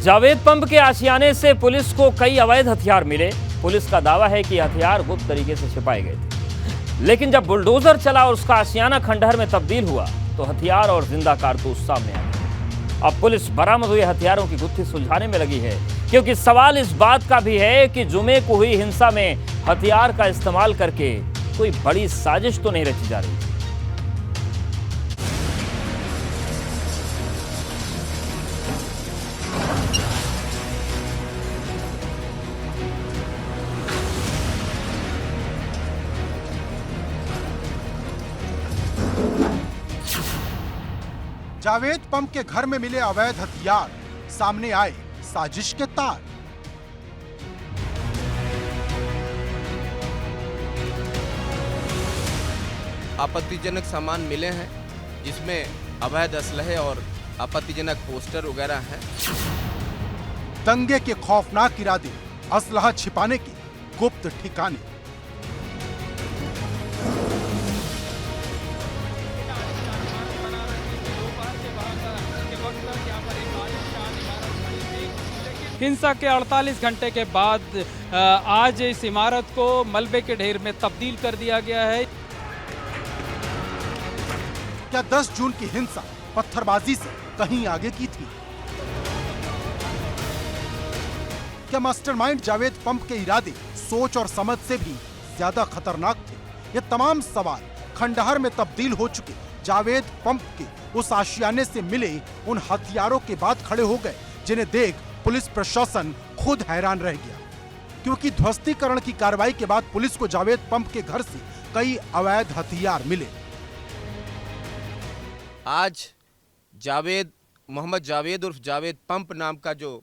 Javed pump के आशियाने से police को कई अवैध हथियार मिले। पुलिस का दावा है कि हथियार गुप्त तरीके से छिपाए गए थे, लेकिन जब बुलडोजर चला और उसका आशियाना खंडहर में तब्दील हुआ तो हथियार और जिंदा कारतूस सामने आ गए। अब पुलिस बरामद हुए हथियारों की गुत्थी सुलझाने में लगी है, क्योंकि सवाल इस बात का भी है कि जुमे को हुई हिंसा में हथियार का इस्तेमाल करके कोई बड़ी साजिश तो नहीं रची जा रही। जावेद पंप के घर में मिले अवैध हथियार, सामने आए साजिश के तार। आपत्तिजनक सामान मिले हैं, जिसमें अवैध असलहे और आपत्तिजनक पोस्टर वगैरह हैं। दंगे के खौफनाक इरादे, असलहा छिपाने के गुप्त ठिकाने। हिंसा के 48 घंटे के बाद आज इस इमारत को मलबे के ढेर में तब्दील कर दिया गया है। क्या 10 जून की हिंसा पत्थरबाजी से कहीं आगे की थी? क्या मास्टरमाइंड जावेद पंप के इरादे सोच और समझ से भी ज्यादा खतरनाक थे? ये तमाम सवाल खंडहर में तब्दील हो चुके जावेद पंप के उस आशियाने से मिले उन हथियारों के बाद खड़े हो गए, जिन्हें देख पुलिस प्रशासन खुद हैरान रह गया, क्योंकि ध्वस्तीकरण की कार्रवाई के बाद पुलिस को जावेद पंप के घर से कई अवैध हथियार मिले। आज मोहम्मद जावेद उर्फ जावेद पंप नाम का जो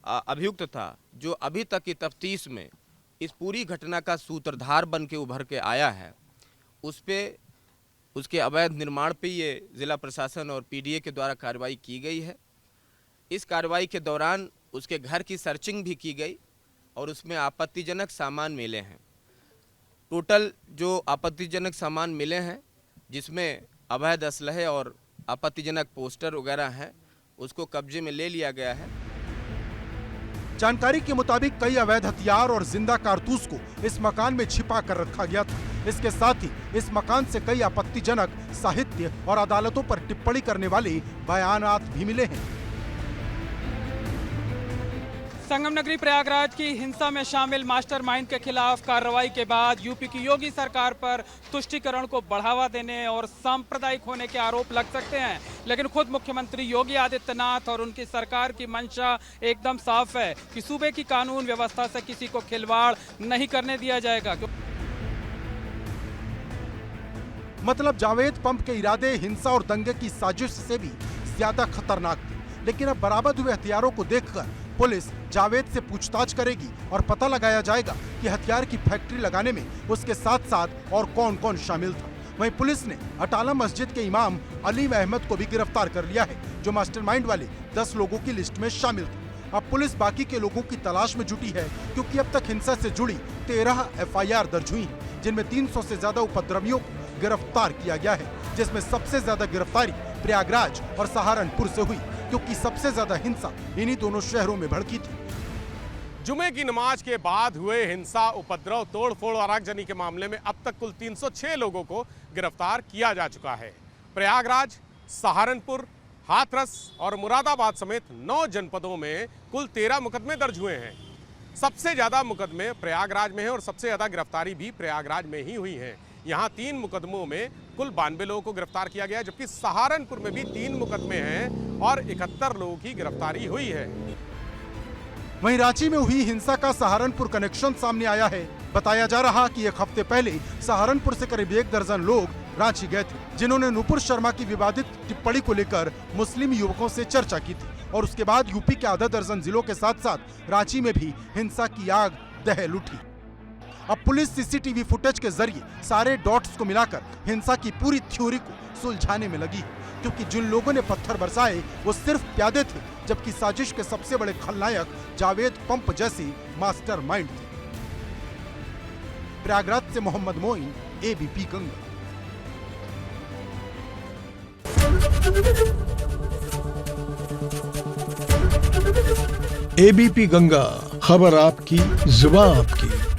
अभियुक्त था, जो अभी तक की तफ्तीश में इस पूरी घटना का सूत्रधार बन के उभर के आया है, उस पे उसके अवैध निर्माण पे ये जिला प्रशासन और पीडीए के द्वारा कार्रवाई की गई है। इस कार्रवाई के दौरान उसके घर की सर्चिंग भी की गई और उसमें आपत्तिजनक सामान मिले हैं। टोटल जो आपत्तिजनक सामान मिले हैं, जिसमें अवैध असलहे और आपत्तिजनक पोस्टर वगैरह हैं, उसको कब्जे में ले लिया गया है। जानकारी के मुताबिक कई अवैध हथियार और जिंदा कारतूस को इस मकान में छिपा कर रखा गया था। इसके साथ ही इस मकान से कई आपत्तिजनक साहित्य और अदालतों पर टिप्पणी करने वाले बयानात भी मिले हैं। संगम नगरी प्रयागराज की हिंसा में शामिल मास्टरमाइंड के खिलाफ कार्रवाई के बाद यूपी की योगी सरकार पर तुष्टीकरण को बढ़ावा देने और सांप्रदायिक होने के आरोप लग सकते हैं, लेकिन खुद मुख्यमंत्री योगी आदित्यनाथ और उनकी सरकार की मंशा एकदम साफ है कि सूबे की कानून व्यवस्था से किसी को खिलवाड़ नहीं करने दिया जाएगा। मतलब जावेद पंप के इरादे हिंसा और दंगे की साजिश से भी ज्यादा खतरनाक थे, लेकिन अब बरामद हुए हथियारों को देखकर पुलिस जावेद से पूछताछ करेगी और पता लगाया जाएगा कि हथियार की फैक्ट्री लगाने में उसके साथ साथ और कौन कौन शामिल था। वहीं पुलिस ने अटाला मस्जिद के इमाम अलीम अहमद को भी गिरफ्तार कर लिया है, जो मास्टरमाइंड वाले 10 लोगों की लिस्ट में शामिल थे। अब पुलिस बाकी के लोगों की तलाश में जुटी है, क्योंकि अब तक हिंसा से जुड़ी 13 FIR दर्ज हुई हैं, जिनमें 300 से ज्यादा उपद्रवियों को गिरफ्तार किया गया है, जिसमें सबसे ज्यादा गिरफ्तारी प्रयागराज और सहारनपुर से हुई, क्योंकि सबसे ज्यादा हिंसा इन्हीं दोनों शहरों में भड़की थी। जुमे की नमाज के बाद हुए हिंसा, उपद्रव, तोड़फोड़ और आगजनी के मामले में अब तक कुल 306 लोगों को गिरफ्तार किया जा चुका है। प्रयागराज, सहारनपुर, हाथरस और मुरादाबाद समेत 9 जनपदों में कुल 13 मुकदमे दर्ज हुए हैं। सबसे ज्यादा मुकदमे प्रयागराज में हैं और सबसे ज्यादा गिरफ्तारी भी प्रयागराज में ही हुई है। यहाँ 3 मुकदमों में कुल 92 लोगों को गिरफ्तार किया गया है, जबकि सहारनपुर में भी 3 मुकदमे हैं और 71 लोगों की गिरफ्तारी हुई है। वहीं रांची में हुई हिंसा का सहारनपुर कनेक्शन सामने आया है। बताया जा रहा कि 1 हफ्ते पहले सहारनपुर से करीब 1 दर्जन लोग रांची गए थे, जिन्होंने नुपुर शर्मा की विवादित टिप्पणी को लेकर मुस्लिम युवकों से चर्चा की थी, और उसके बाद यूपी के आधा दर्जन जिलों के साथ साथ रांची में भी हिंसा की आग दहल उठी। अब पुलिस सीसीटीवी फुटेज के जरिए सारे डॉट्स को मिलाकर हिंसा की पूरी थ्योरी को सुलझाने में लगी, क्योंकि जिन लोगों ने पत्थर बरसाए वो सिर्फ प्यादे थे, जबकि साजिश के सबसे बड़े खलनायक जावेद पंप जैसे मास्टरमाइंड थे। प्रयागराज से मोहम्मद मोइन, ABP गंगा। एबीपी गंगा, खबर आपकी, जुबान आपकी।